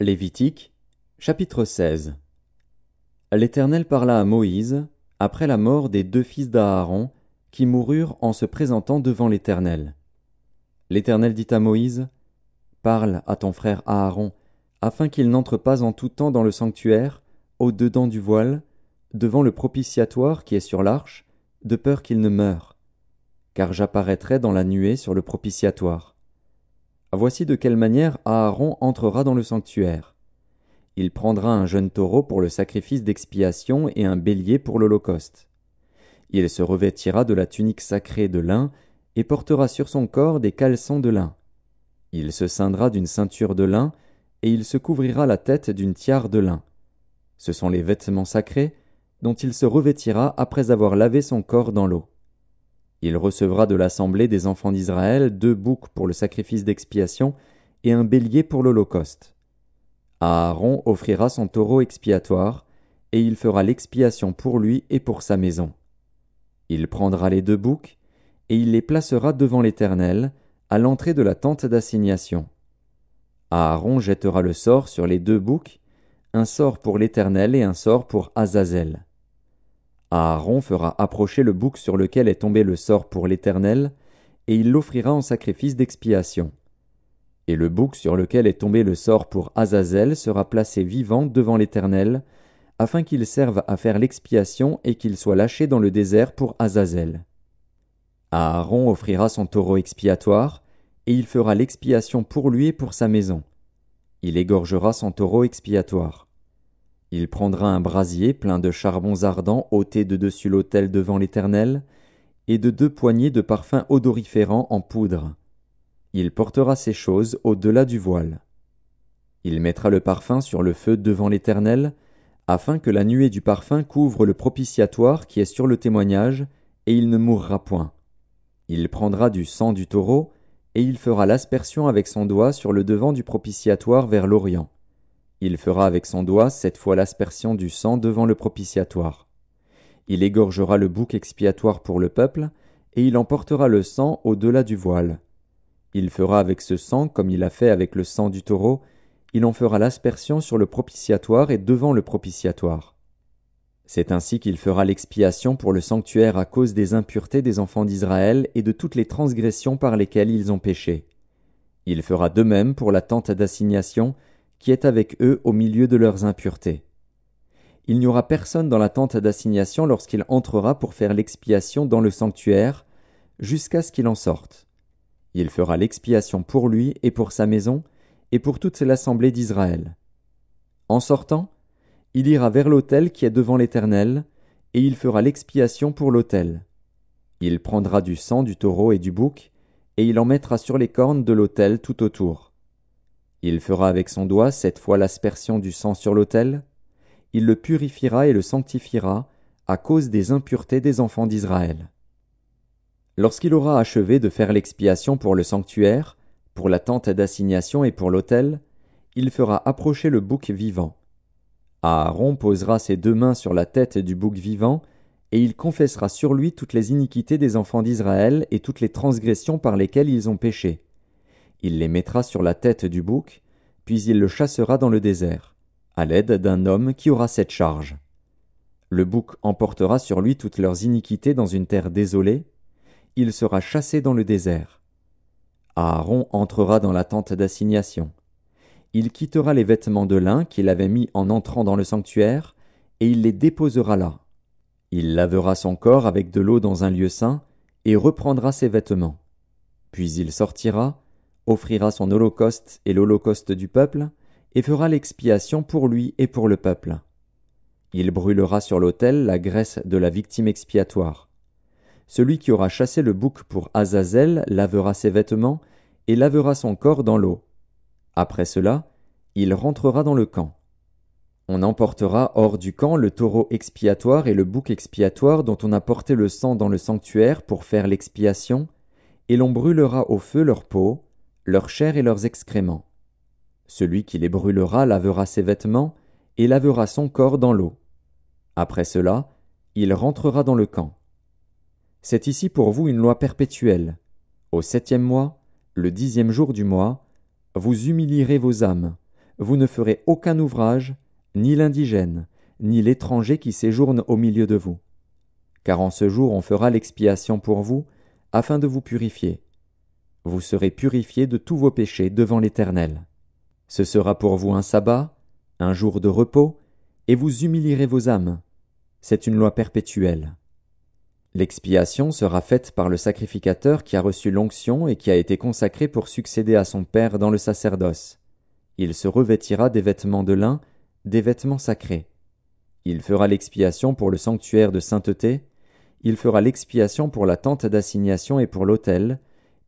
Lévitique, chapitre 16. L'Éternel parla à Moïse, après la mort des 2 fils d'Aaron, qui moururent en se présentant devant l'Éternel. L'Éternel dit à Moïse, « Parle à ton frère Aaron, afin qu'il n'entre pas en tout temps dans le sanctuaire, au-dedans du voile, devant le propitiatoire qui est sur l'arche, de peur qu'il ne meure. Car j'apparaîtrai dans la nuée sur le propitiatoire. Voici de quelle manière Aaron entrera dans le sanctuaire. Il prendra un jeune taureau pour le sacrifice d'expiation et un bélier pour l'holocauste. Il se revêtira de la tunique sacrée de lin et portera sur son corps des caleçons de lin. Il se ceindra d'une ceinture de lin et il se couvrira la tête d'une tiare de lin. Ce sont les vêtements sacrés dont il se revêtira après avoir lavé son corps dans l'eau. Il recevra de l'assemblée des enfants d'Israël 2 boucs pour le sacrifice d'expiation et un bélier pour l'holocauste. Aaron offrira son taureau expiatoire, et il fera l'expiation pour lui et pour sa maison. Il prendra les 2 boucs, et il les placera devant l'Éternel, à l'entrée de la tente d'assignation. Aaron jettera le sort sur les 2 boucs, un sort pour l'Éternel et un sort pour Azazel. Aaron fera approcher le bouc sur lequel est tombé le sort pour l'Éternel, et il l'offrira en sacrifice d'expiation. Et le bouc sur lequel est tombé le sort pour Azazel sera placé vivant devant l'Éternel, afin qu'il serve à faire l'expiation et qu'il soit lâché dans le désert pour Azazel. Aaron offrira son taureau expiatoire, et il fera l'expiation pour lui et pour sa maison. Il égorgera son taureau expiatoire. Il prendra un brasier plein de charbons ardents ôtés de dessus l'autel devant l'Éternel, et de 2 poignées de parfums odoriférants en poudre. Il portera ces choses au-delà du voile. Il mettra le parfum sur le feu devant l'Éternel, afin que la nuée du parfum couvre le propitiatoire qui est sur le témoignage, et il ne mourra point. Il prendra du sang du taureau, et il fera l'aspersion avec son doigt sur le devant du propitiatoire vers l'Orient. Il fera avec son doigt 7 fois l'aspersion du sang devant le propitiatoire. Il égorgera le bouc expiatoire pour le peuple, et il emportera le sang au-delà du voile. Il fera avec ce sang comme il a fait avec le sang du taureau, il en fera l'aspersion sur le propitiatoire et devant le propitiatoire. C'est ainsi qu'il fera l'expiation pour le sanctuaire à cause des impuretés des enfants d'Israël et de toutes les transgressions par lesquelles ils ont péché. Il fera de même pour la tente d'assignation, qui est avec eux au milieu de leurs impuretés. Il n'y aura personne dans la tente d'assignation lorsqu'il entrera pour faire l'expiation dans le sanctuaire, jusqu'à ce qu'il en sorte. Il fera l'expiation pour lui et pour sa maison, et pour toute l'assemblée d'Israël. En sortant, il ira vers l'autel qui est devant l'Éternel, et il fera l'expiation pour l'autel. Il prendra du sang du taureau et du bouc, et il en mettra sur les cornes de l'autel tout autour. Il fera avec son doigt 7 fois l'aspersion du sang sur l'autel. Il le purifiera et le sanctifiera à cause des impuretés des enfants d'Israël. Lorsqu'il aura achevé de faire l'expiation pour le sanctuaire, pour la tente d'assignation et pour l'autel, il fera approcher le bouc vivant. Aaron posera ses 2 mains sur la tête du bouc vivant, et il confessera sur lui toutes les iniquités des enfants d'Israël et toutes les transgressions par lesquelles ils ont péché. Il les mettra sur la tête du bouc, puis il le chassera dans le désert, à l'aide d'un homme qui aura cette charge. Le bouc emportera sur lui toutes leurs iniquités dans une terre désolée. Il sera chassé dans le désert. Aaron entrera dans la tente d'assignation. Il quittera les vêtements de lin qu'il avait mis en entrant dans le sanctuaire, et il les déposera là. Il lavera son corps avec de l'eau dans un lieu saint, et reprendra ses vêtements. Puis il sortira, offrira son holocauste et l'holocauste du peuple, et fera l'expiation pour lui et pour le peuple. Il brûlera sur l'autel la graisse de la victime expiatoire. Celui qui aura chassé le bouc pour Azazel lavera ses vêtements et lavera son corps dans l'eau. Après cela, il rentrera dans le camp. On emportera hors du camp le taureau expiatoire et le bouc expiatoire dont on a porté le sang dans le sanctuaire pour faire l'expiation, et l'on brûlera au feu leur peau, leur chair et leurs excréments. Celui qui les brûlera lavera ses vêtements et lavera son corps dans l'eau. Après cela, il rentrera dans le camp. C'est ici pour vous une loi perpétuelle. Au 7e mois, le 10e jour du mois, vous humilierez vos âmes, vous ne ferez aucun ouvrage, ni l'indigène, ni l'étranger qui séjourne au milieu de vous. Car en ce jour on fera l'expiation pour vous, afin de vous purifier. Vous serez purifiés de tous vos péchés devant l'Éternel. Ce sera pour vous un sabbat, un jour de repos, et vous humilierez vos âmes. C'est une loi perpétuelle. L'expiation sera faite par le sacrificateur qui a reçu l'onction et qui a été consacré pour succéder à son Père dans le sacerdoce. Il se revêtira des vêtements de lin, des vêtements sacrés. Il fera l'expiation pour le sanctuaire de sainteté, il fera l'expiation pour la tente d'assignation et pour l'autel,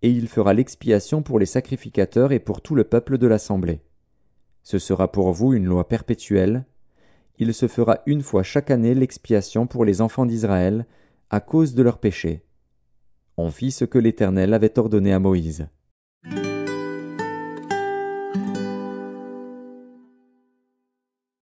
et il fera l'expiation pour les sacrificateurs et pour tout le peuple de l'assemblée. Ce sera pour vous une loi perpétuelle. Il se fera une fois chaque année l'expiation pour les enfants d'Israël, à cause de leurs péchés. On fit ce que l'Éternel avait ordonné à Moïse.